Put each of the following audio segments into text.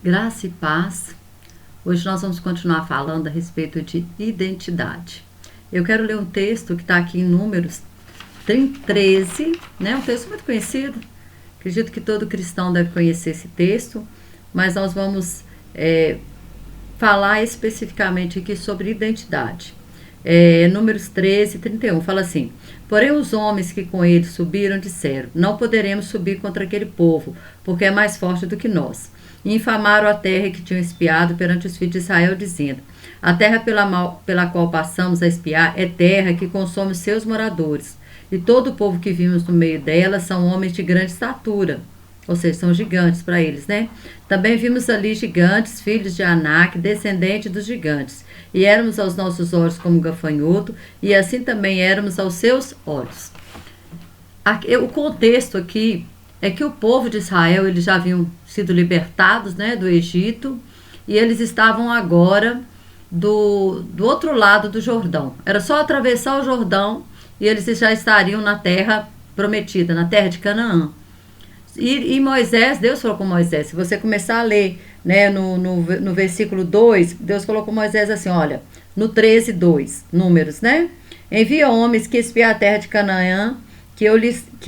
Graça e paz. Hoje nós vamos continuar falando a respeito de identidade. Eu quero ler um texto que está aqui em Números 13, né? Um texto muito conhecido. Acredito que todo cristão deve conhecer esse texto, mas nós vamos falar especificamente aqui sobre identidade. Números 13, 31, fala assim: porém os homens que com ele subiram disseram: não poderemos subir contra aquele povo, porque é mais forte do que nós. E infamaram a terra que tinham espiado perante os filhos de Israel, dizendo: a terra pela qual passamos a espiar é terra que consome os seus moradores, e todo o povo que vimos no meio dela são homens de grande estatura. Ou seja, são gigantes para eles, né? Também vimos ali gigantes, filhos de Anak, descendentes dos gigantes. E éramos aos nossos olhos como gafanhoto, e assim também éramos aos seus olhos. O contexto aqui é que o povo de Israel, eles já haviam sido libertados, né, do Egito, e eles estavam agora do outro lado do Jordão. Era só atravessar o Jordão e eles já estariam na terra prometida, na terra de Canaã. E Moisés, Deus falou com Moisés, se você começar a ler, né, no versículo 2, Deus falou com Moisés assim, olha, no 13, 2, Números, né? Envia homens que espiem a terra de Canaã, que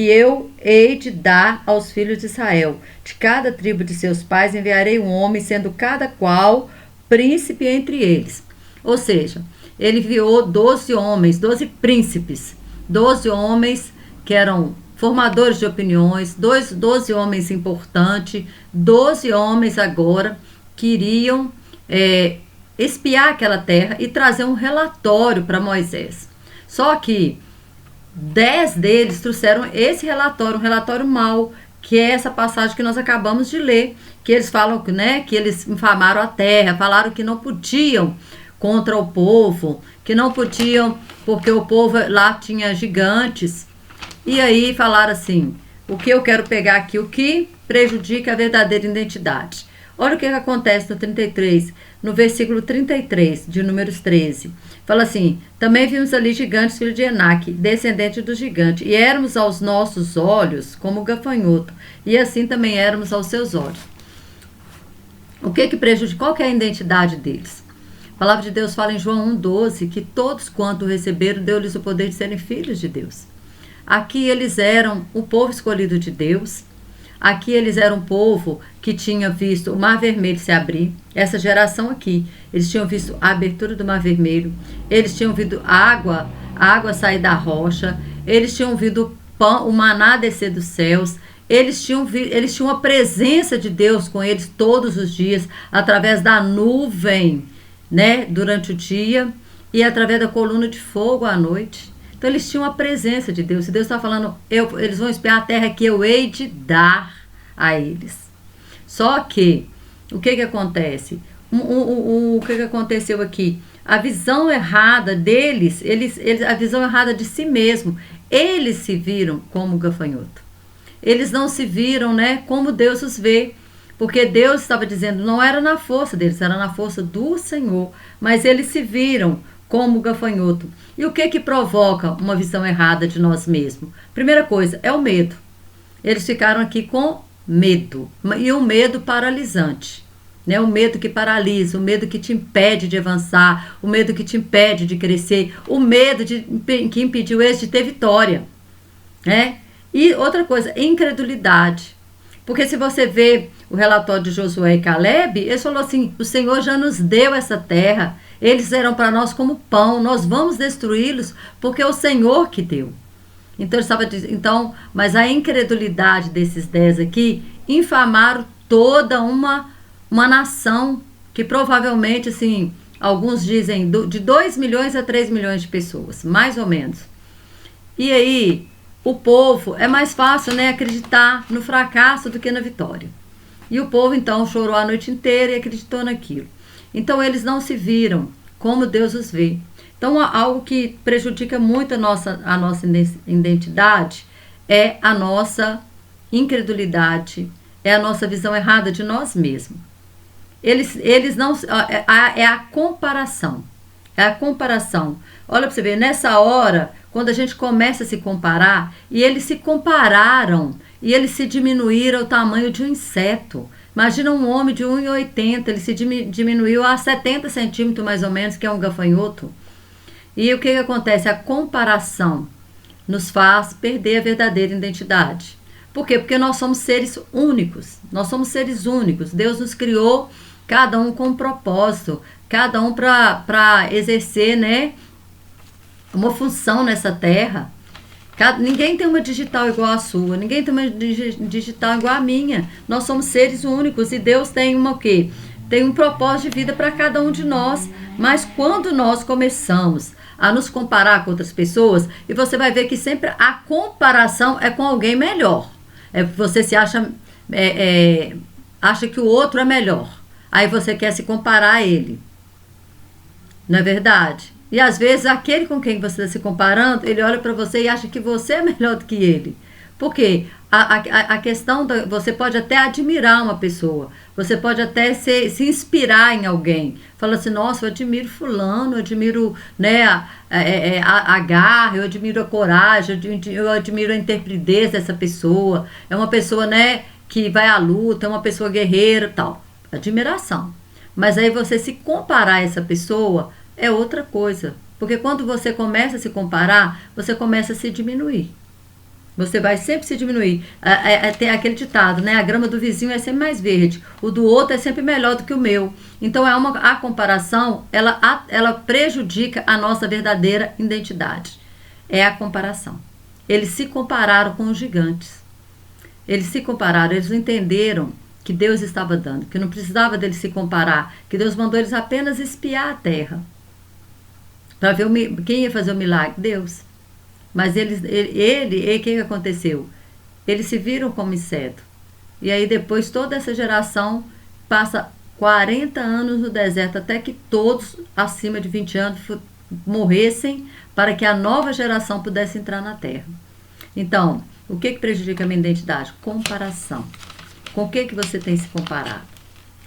eu hei de dar aos filhos de Israel. De cada tribo de seus pais enviarei um homem, sendo cada qual príncipe entre eles. Ou seja, ele enviou 12 homens, 12 príncipes, 12 homens que eram formadores de opiniões, 12 homens importantes, 12 homens agora que iriam espiar aquela terra e trazer um relatório para Moisés. Só que 10 deles trouxeram esse relatório, um relatório mau, que é essa passagem que nós acabamos de ler, que eles falam, né, que eles infamaram a terra, falaram que não podiam contra o povo, que não podiam porque o povo lá tinha gigantes. E aí falaram assim, o que eu quero pegar aqui, o que prejudica a verdadeira identidade. Olha o que acontece no 33, no versículo 33 de Números 13. Fala assim, também vimos ali gigantes, filhos de Enaque, descendentes do gigante, e éramos aos nossos olhos como gafanhoto, e assim também éramos aos seus olhos. O que prejudica? Qual que é a identidade deles? A palavra de Deus fala em João 1,12, que todos quanto receberam, deu-lhes o poder de serem filhos de Deus. Aqui eles eram o povo escolhido de Deus. Aqui eles eram um povo que tinha visto o Mar Vermelho se abrir. Essa geração aqui, eles tinham visto a abertura do Mar Vermelho. Eles tinham visto a água sair da rocha. Eles tinham visto o maná descer dos céus. Eles tinham a presença de Deus com eles todos os dias, através da nuvem, né, durante o dia, e através da coluna de fogo à noite. Então eles tinham a presença de Deus. E Deus está falando, eles vão espiar a terra que eu hei de dar a eles. Só que, o que acontece? O que aconteceu aqui? A visão errada deles, a visão errada de si mesmo. Eles se viram como gafanhoto. Eles não se viram, né, como Deus os vê. Porque Deus estava dizendo, não era na força deles, era na força do Senhor. Mas eles se viram como gafanhoto. E o que provoca uma visão errada de nós mesmos? Primeira coisa, é o medo. Eles ficaram aqui com medo. E um medo paralisante. Né? O medo que paralisa, o medo que te impede de avançar, o medo que te impede de crescer, o medo que impediu eles de ter vitória. Né? E outra coisa, incredulidade. Porque se você vê o relatório de Josué e Caleb, eles falaram assim, o Senhor já nos deu essa terra, eles eram para nós como pão, nós vamos destruí-los porque é o Senhor que deu. Então, mas a incredulidade desses 10 aqui infamaram toda uma nação que provavelmente, assim, alguns dizem de 2 milhões a 3 milhões de pessoas, mais ou menos. E aí, o povo, é mais fácil, né, acreditar no fracasso do que na vitória. E o povo, então, chorou a noite inteira e acreditou naquilo. Então, eles não se viram como Deus os vê. Então, algo que prejudica muito a nossa identidade é a nossa incredulidade, é a nossa visão errada de nós mesmos. Eles não... É a comparação. É a comparação. Olha para você ver, nessa hora, quando a gente começa a se comparar, e eles se compararam, e eles se diminuíram ao tamanho de um inseto. Imagina um homem de 1,80, ele se diminuiu a 70 centímetros mais ou menos, que é um gafanhoto. E o que acontece? A comparação nos faz perder a verdadeira identidade. Por quê? Porque nós somos seres únicos. Nós somos seres únicos. Deus nos criou, cada um com um propósito, cada um para exercer, né, uma função nessa terra. Ninguém tem uma digital igual a sua, ninguém tem uma digital igual a minha. Nós somos seres únicos e Deus tem uma o quê? Tem um propósito de vida para cada um de nós. Mas quando nós começamos a nos comparar com outras pessoas, e você vai ver que sempre a comparação é com alguém melhor. Você se acha que o outro é melhor. Aí você quer se comparar a ele. Não é verdade? E às vezes aquele com quem você está se comparando, ele olha para você e acha que você é melhor do que ele. Por quê? A questão você pode até admirar uma pessoa, você pode até se inspirar em alguém. Fala assim, nossa, eu admiro fulano, eu admiro, né, a garra, eu admiro a coragem, eu admiro a intrepidez dessa pessoa. É uma pessoa, né, que vai à luta, é uma pessoa guerreira, tal. Admiração. Mas aí você se comparar a essa pessoa é outra coisa. Porque quando você começa a se comparar, você começa a se diminuir. Você vai sempre se diminuir. Tem aquele ditado, né? A grama do vizinho é sempre mais verde. O do outro é sempre melhor do que o meu. Então, a comparação, ela prejudica a nossa verdadeira identidade. É a comparação. Eles se compararam com os gigantes. Eles se compararam, eles entenderam que Deus estava dando, que não precisava deles se comparar, que Deus mandou eles apenas espiar a terra. Para ver quem ia fazer o milagre? Deus. Mas o que aconteceu? Eles se viram como inseto. E aí depois toda essa geração passa 40 anos no deserto, até que todos acima de 20 anos morressem, para que a nova geração pudesse entrar na terra. Então, o que prejudica a minha identidade? Comparação. Com o que você tem se comparado?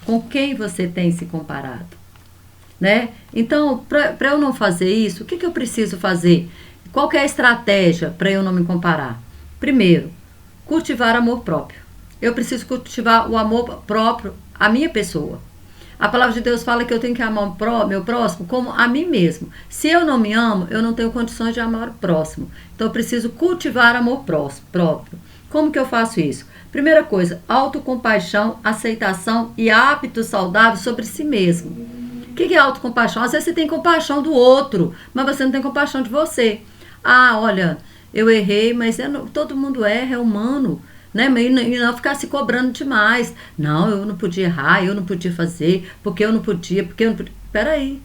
Com quem você tem se comparado? Né? Então, para eu não fazer isso, o que eu preciso fazer? Qual que é a estratégia para eu não me comparar? Primeiro, cultivar amor próprio. Eu preciso cultivar o amor próprio à minha pessoa. A palavra de Deus fala que eu tenho que amar o meu próximo como a mim mesmo. Se eu não me amo, eu não tenho condições de amar o próximo. Então, eu preciso cultivar amor próprio. Como que eu faço isso? Primeira coisa, autocompaixão, aceitação e hábitos saudáveis sobre si mesmo. O que é autocompaixão? Às vezes você tem compaixão do outro, mas você não tem compaixão de você. Ah, olha, eu errei, mas todo mundo erra, é humano, né? E não ficar se cobrando demais. Não, eu não podia errar, eu não podia fazer, porque eu não podia. Peraí,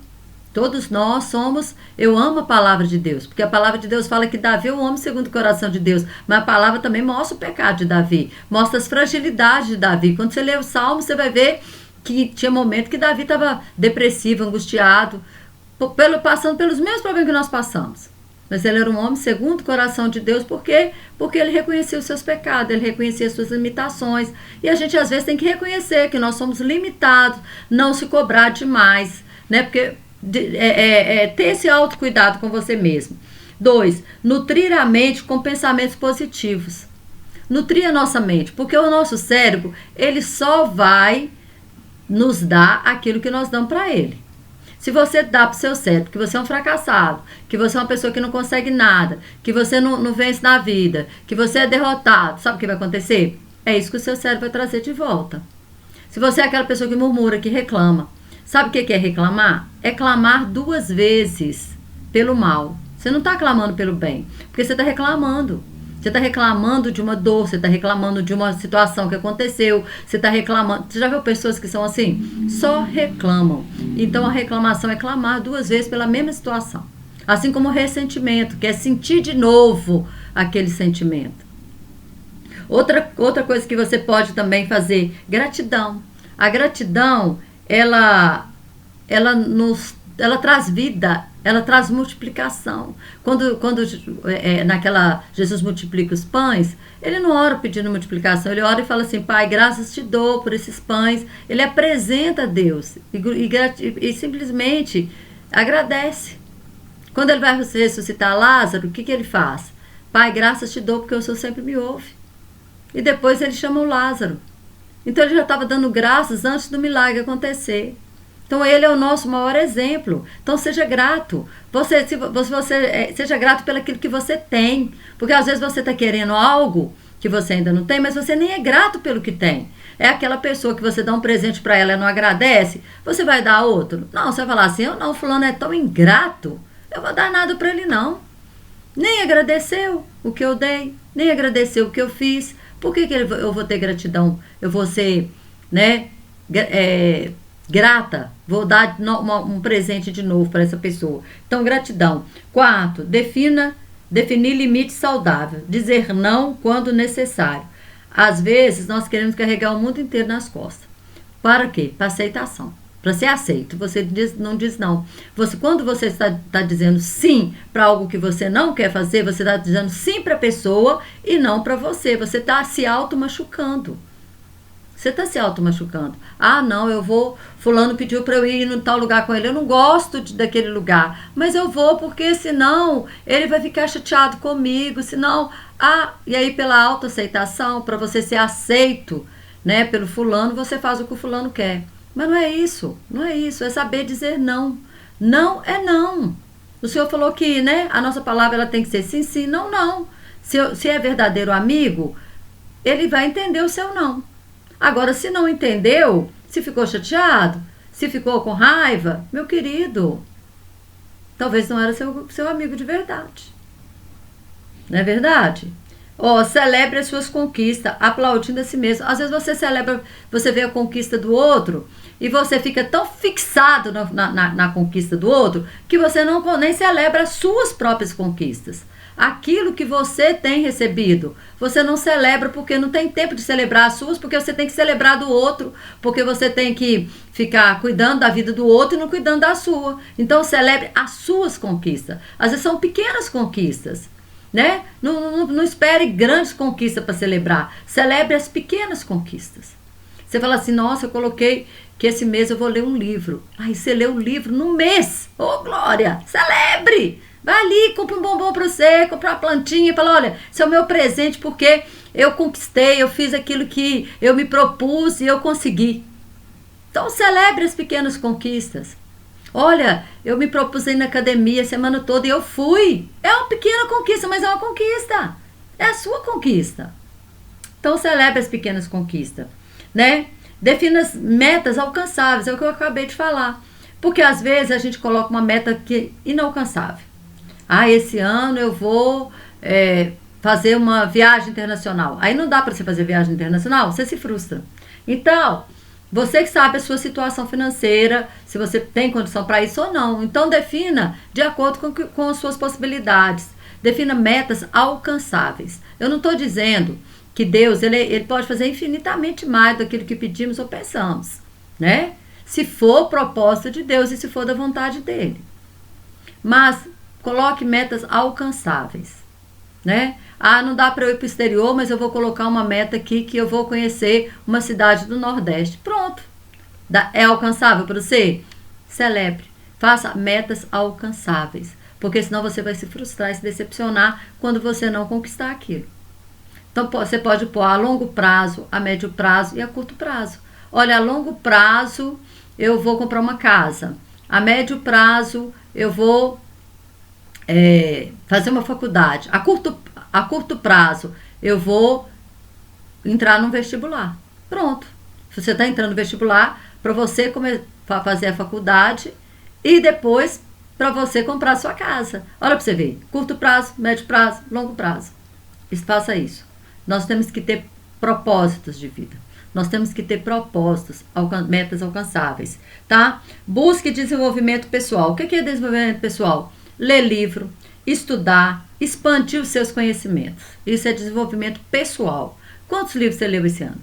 todos nós somos... Eu amo a palavra de Deus, porque a palavra de Deus fala que Davi é um homem segundo o coração de Deus, mas a palavra também mostra o pecado de Davi, mostra as fragilidades de Davi. Quando você lê o Salmo, você vai ver que tinha momento que Davi estava depressivo, angustiado, passando pelos mesmos problemas que nós passamos. Mas ele era um homem segundo o coração de Deus, por quê? Porque ele reconhecia os seus pecados, ele reconhecia as suas limitações. E a gente às vezes tem que reconhecer que nós somos limitados, não se cobrar demais, né? Porque ter esse autocuidado com você mesmo. 2, nutrir a mente com pensamentos positivos. Nutrir a nossa mente, porque o nosso cérebro, ele só vai nos dar aquilo que nós damos para ele. Se você dá para o seu cérebro que você é um fracassado, que você é uma pessoa que não consegue nada, que você não vence na vida, que você é derrotado, sabe o que vai acontecer? É isso que o seu cérebro vai trazer de volta. Se você é aquela pessoa que murmura, que reclama, sabe o que é reclamar? É clamar 2 vezes pelo mal. Você não está clamando pelo bem, porque você está reclamando. Você está reclamando de uma dor, você está reclamando de uma situação que aconteceu, você está reclamando... Você já viu pessoas que são assim? Só reclamam. Então, a reclamação é clamar 2 vezes pela mesma situação. Assim como o ressentimento, que é sentir de novo aquele sentimento. Outra coisa que você pode também fazer, gratidão. A gratidão, ela traz vida, ela traz multiplicação. Quando naquela Jesus multiplica os pães, ele não ora pedindo multiplicação, ele ora e fala assim, Pai, graças te dou por esses pães. Ele apresenta a Deus e simplesmente agradece. Quando ele vai ressuscitar Lázaro, o que ele faz? Pai, graças te dou porque o Senhor sempre me ouve. E depois ele chama o Lázaro. Então ele já estava dando graças antes do milagre acontecer. Então ele é o nosso maior exemplo. Então seja grato. Seja grato pelo aquilo que você tem. Porque às vezes você está querendo algo que você ainda não tem, mas você nem é grato pelo que tem. É aquela pessoa que você dá um presente para ela e não agradece, você vai dar outro? Não, você vai falar assim, eu não, fulano é tão ingrato, eu vou dar nada para ele não. Nem agradeceu o que eu dei, nem agradeceu o que eu fiz. Por que eu vou ter gratidão? Eu vou ser, né, grata, vou dar um presente de novo para essa pessoa. Então, gratidão. 4, definir limite saudável, dizer não quando necessário. Às vezes, nós queremos carregar o mundo inteiro nas costas. Para quê? Para aceitação. Para ser aceito. Você não diz não. Quando você está dizendo sim para algo que você não quer fazer, você está dizendo sim para a pessoa e não para você. Você está se auto-machucando. Você está se auto-machucando. Ah, não, fulano pediu para eu ir em tal lugar com ele. Eu não gosto daquele lugar. Mas eu vou porque senão ele vai ficar chateado comigo. Senão, e aí pela autoaceitação, para você ser aceito, né, pelo fulano, você faz o que o fulano quer. Mas não é isso. Não é isso. É saber dizer não. Não é não. O senhor falou que, né, a nossa palavra ela tem que ser sim, sim, não, não. Se é verdadeiro amigo, ele vai entender o seu não. Agora, se não entendeu, se ficou chateado, se ficou com raiva, meu querido, talvez não era seu amigo de verdade. Não é verdade? Celebre as suas conquistas, aplaudindo a si mesmo. Às vezes você vê a conquista do outro e você fica tão fixado na conquista do outro que você nem celebra as suas próprias conquistas. Aquilo que você tem recebido, você não celebra porque não tem tempo de celebrar as suas, porque você tem que celebrar do outro, porque você tem que ficar cuidando da vida do outro e não cuidando da sua. Então celebre as suas conquistas. Às vezes são pequenas conquistas, né? Não espere grandes conquistas para celebrar. Celebre as pequenas conquistas. Você fala assim, nossa, eu coloquei que esse mês eu vou ler um livro. Aí você lê um livro no mês. Ô, glória! Celebre! Vai ali, compra um bombom para você, compra uma plantinha e fala, olha, esse é o meu presente porque eu conquistei, eu fiz aquilo que eu me propus e eu consegui. Então celebre as pequenas conquistas. Olha, eu me propus ir na academia a semana toda e eu fui. É uma pequena conquista, mas é uma conquista. É a sua conquista. Então celebre as pequenas conquistas, né? Defina as metas alcançáveis, é o que eu acabei de falar. Porque às vezes a gente coloca uma meta que é inalcançável. Esse ano eu vou fazer uma viagem internacional. Aí não dá para você fazer viagem internacional, você se frustra. Então, você que sabe a sua situação financeira, se você tem condição para isso ou não. Então, defina de acordo com as suas possibilidades. Defina metas alcançáveis. Eu não estou dizendo que Deus ele pode fazer infinitamente mais daquilo que pedimos ou pensamos, né? Se for propósito de Deus e se for da vontade dele. Mas coloque metas alcançáveis, né? Não dá para eu ir para o exterior, mas eu vou colocar uma meta aqui que eu vou conhecer uma cidade do Nordeste. Pronto. É alcançável para você? Celebre. Faça metas alcançáveis. Porque senão você vai se frustrar e se decepcionar quando você não conquistar aquilo. Então, você pode pôr a longo prazo, a médio prazo e a curto prazo. Olha, a longo prazo eu vou comprar uma casa. A médio prazo eu vou fazer uma faculdade. A curto prazo, eu vou entrar no vestibular. Pronto. Você está entrando no vestibular para você fazer a faculdade e depois para você comprar a sua casa. Olha para você ver. Curto prazo, médio prazo, longo prazo. Faça isso. Nós temos que ter propósitos de vida. Nós temos que ter propósitos, metas alcançáveis, tá? Busque desenvolvimento pessoal. O que é desenvolvimento pessoal? Ler livro, estudar, expandir os seus conhecimentos. Isso é desenvolvimento pessoal. Quantos livros você leu esse ano?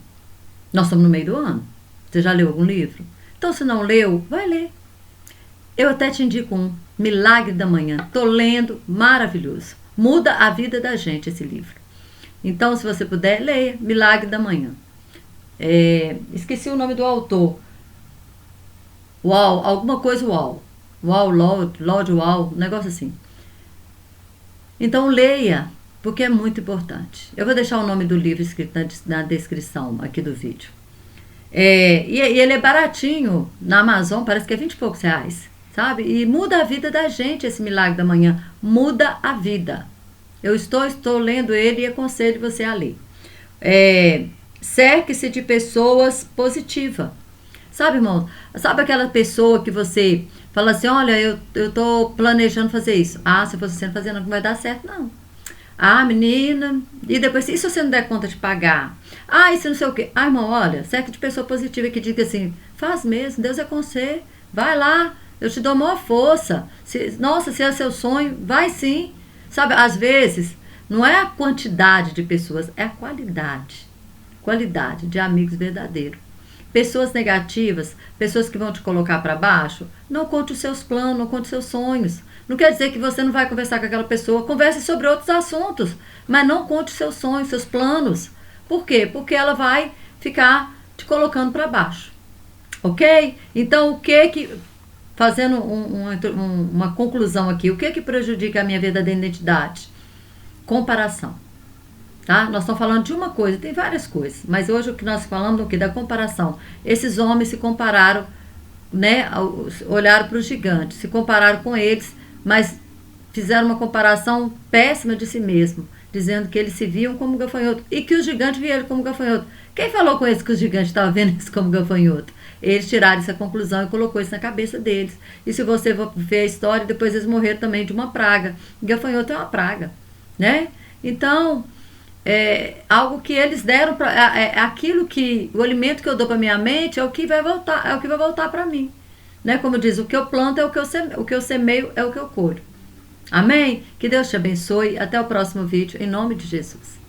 Nós estamos no meio do ano. Você já leu algum livro? Então, se não leu, vai ler. Eu até te indico um, Milagre da Manhã. Estou lendo, maravilhoso. Muda a vida da gente esse livro. Então, se você puder, leia Milagre da Manhã. Esqueci o nome do autor. Uau, alguma coisa uau. Uau, Lord, uau, um negócio assim. Então leia, porque é muito importante. Eu vou deixar o nome do livro escrito na descrição aqui do vídeo. E ele é baratinho na Amazon, parece que é 20 e poucos reais, sabe? E muda a vida da gente esse milagre da manhã. Muda a vida. Eu estou lendo ele e aconselho você a ler. Cerque-se de pessoas positivas. Sabe, irmão? Sabe aquela pessoa que você fala assim, olha, eu tô planejando fazer isso. Ah, se você não fazer, não vai dar certo, não. Ah, menina, e depois, e se você não der conta de pagar? Ah, isso não sei o quê. Ah, irmão, olha, cerca de pessoa positiva que diga assim, faz mesmo, Deus é com você, vai lá, eu te dou maior força. Nossa, se é seu sonho, vai sim. Sabe, às vezes, não é a quantidade de pessoas, é a qualidade de amigos verdadeiros. Pessoas negativas, pessoas que vão te colocar para baixo, não conte os seus planos, não conte os seus sonhos. Não quer dizer que você não vai conversar com aquela pessoa, converse sobre outros assuntos, mas não conte os seus sonhos, seus planos. Por quê? Porque ela vai ficar te colocando para baixo. Ok? Então, fazendo uma conclusão aqui, o que prejudica a minha verdadeira identidade? Comparação. Tá? Nós estamos falando de uma coisa, tem várias coisas, mas hoje o que nós falamos é o que? Da comparação. Esses homens se compararam, né? Olharam para os gigantes, se compararam com eles, mas fizeram uma comparação péssima de si mesmo, dizendo que eles se viam como gafanhoto e que os gigantes viam ele como gafanhoto. Quem falou com eles que os gigantes estavam vendo isso como gafanhoto? Eles tiraram essa conclusão e colocou isso na cabeça deles. E se você ver a história, depois eles morreram também de uma praga. Gafanhoto é uma praga, né? Então, algo que eles deram aquilo que o alimento que eu dou para minha mente é o que vai voltar para mim, né? Como diz, o que eu planto é o que eu semeio é o que eu colho. Amém? Que Deus te abençoe. Até o próximo vídeo, em nome de Jesus.